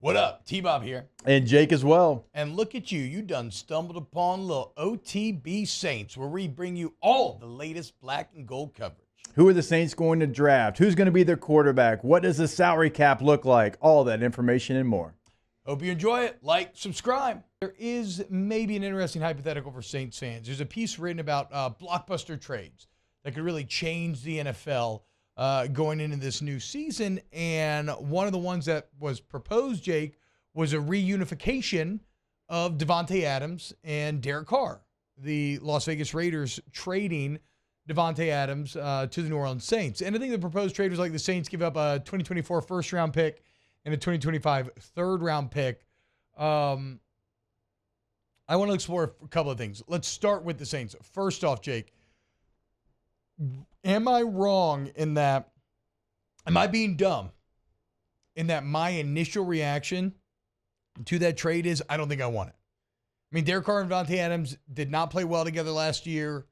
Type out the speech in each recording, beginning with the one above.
What up? T-Bob here. And Jake as well. And look at you. You done stumbled upon little OTB Saints, where we bring you all the latest black and gold coverage. Who are the Saints going to draft? Who's going to be their quarterback? What does the salary cap look like? All that information and more. Hope you enjoy it. Like, subscribe. There is maybe an interesting hypothetical for Saints fans. There's a piece written about blockbuster trades that could really change the NFL going into this new season. And one of the ones that was proposed, Jake, was a reunification of Davante Adams and Derek Carr. The Las Vegas Raiders trading Davante Adams to the New Orleans Saints. And I think the proposed trade was like the Saints give up a 2024 first-round pick and a 2025 third-round pick. I want to explore a couple of things. Let's start with the Saints. First off, Jake, am I wrong in that, am I being dumb in that my initial reaction to that trade is I don't think I want it? I mean, Derek Carr and Davante Adams did not play well together last year.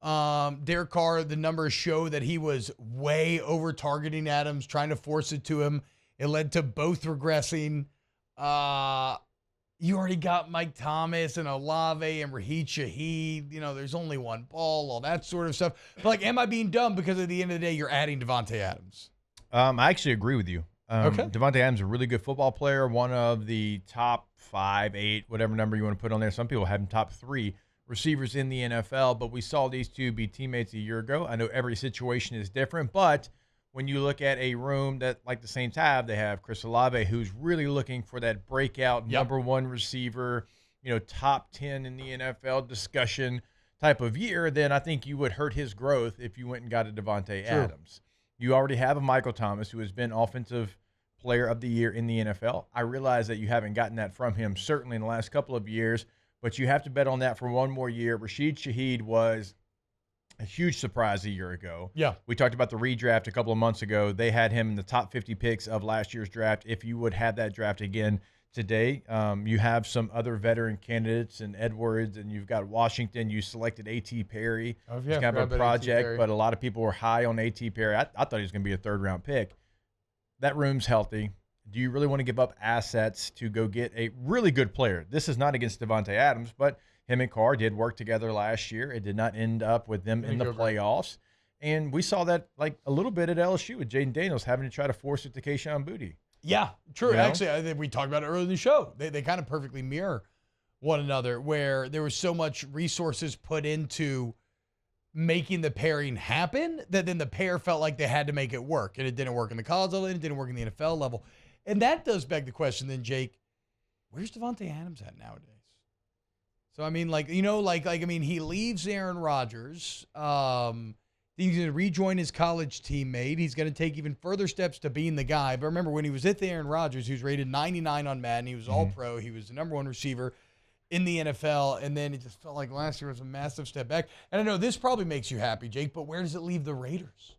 Derek Carr, the numbers show that he was way over targeting Adams, trying to force it to him. It led to both regressing. You already got Mike Thomas and Olave and Raheem Shaheed. You know, there's only one ball, all that sort of stuff. But, like, am I being dumb because at the end of the day, you're adding Davante Adams? I actually agree with you. Okay. Davante Adams is a really good football player, one of the top 5, 8, whatever number you want to put on there. Some people have him top 3 receivers in the NFL, but we saw these two be teammates a year ago. I know every situation is different, but when you look at a room that like the Saints have, they have Chris Olave, who's really looking for that breakout number 1 receiver, top 10 in the NFL discussion type of year, then I think you would hurt his growth if you went and got a Davante Adams. You already have a Michael Thomas, who has been offensive player of the year in the NFL. I realize that you haven't gotten that from him, certainly in the last couple of years, but you have to bet on that for one more year. Rashid Shaheed was a huge surprise a year ago. Yeah. We talked about the redraft a couple of months ago. They had him in the top 50 picks of last year's draft. If you would have that draft again today, you have some other veteran candidates in Edwards, and you've got Washington. You selected A.T. Perry. Oh, yeah, It's kind of a A.T. project, Perry. but a lot of people were high on A.T. Perry. I thought he was going to be a third-round pick. That room's healthy. Do you really want to give up assets to go get a really good player? This is not against Davante Adams, but him and Carr did work together last year. It did not end up with them in the playoffs. And we saw that like a little bit at LSU with Jaden Daniels having to try to force it to Kayshon Boutte. Yeah, true. You know? Actually, I think we talked about it earlier in the show. They kind of perfectly mirror one another, where there was so much resources put into making the pairing happen that then the pair felt like they had to make it work. And it didn't work in the college level, and it didn't work in the NFL level. And that does beg the question then, Jake, where's Davante Adams at nowadays? So, I mean, he leaves Aaron Rodgers. He's going to rejoin his college teammate. He's going to take even further steps to being the guy. But remember, when he was at the Aaron Rodgers, he was rated 99 on Madden. He was all-pro. He was the number 1 receiver in the NFL. And then it just felt like last year was a massive step back. And I know this probably makes you happy, Jake, but where does it leave the Raiders,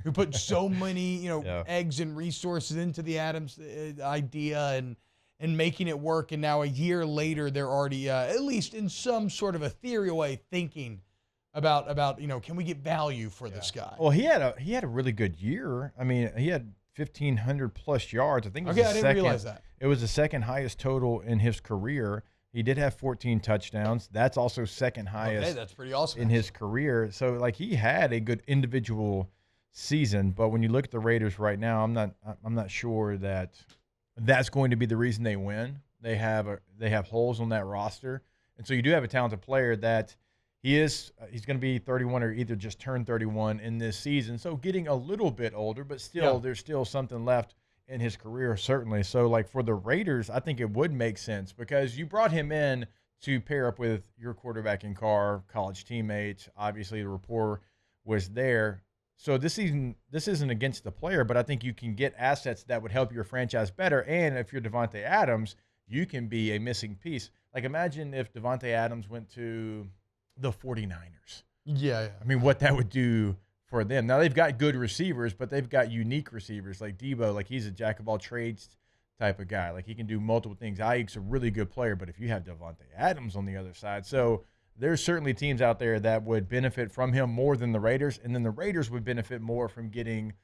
who put so many, eggs and resources into the Adams idea and making it work? And now a year later, they're already, at least in some sort of ethereal way, thinking about can we get value for this guy? Well, he had a really good year. I mean, he had 1,500 plus yards. I think. I didn't realize that. It was the second highest total in his career. He did have 14 touchdowns. That's also second highest. Okay, that's pretty awesome in his career. So like he had a good individual season, but when you look at the Raiders right now, I'm not sure that that's going to be the reason they win. They have holes on that roster, and so you do have a talented player that he's going to be 31 or either just turned 31 in this season. So getting a little bit older, but still there's still something left in his career, certainly. So like for the Raiders, I think it would make sense because you brought him in to pair up with your quarterback in Carr, college teammates. Obviously the rapport was there. So this isn't against the player, but I think you can get assets that would help your franchise better. And if you're Davante Adams, you can be a missing piece. Like imagine if Davante Adams went to the 49ers. Yeah. I mean, what that would do for them. Now they've got good receivers, but they've got unique receivers like Debo. Like he's a jack of all trades type of guy. Like he can do multiple things. Ayuk's a really good player, but if you have Davante Adams on the other side, so there's certainly teams out there that would benefit from him more than the Raiders, and then the Raiders would benefit more from getting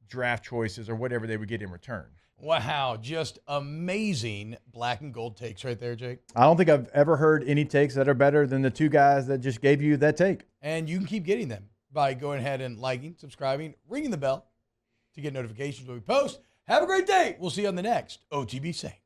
draft choices or whatever they would get in return. Wow, just amazing black and gold takes right there, Jake. I don't think I've ever heard any takes that are better than the two guys that just gave you that take. And you can keep getting them by going ahead and liking, subscribing, ringing the bell to get notifications when we post. Have a great day. We'll see you on the next OTB Saints.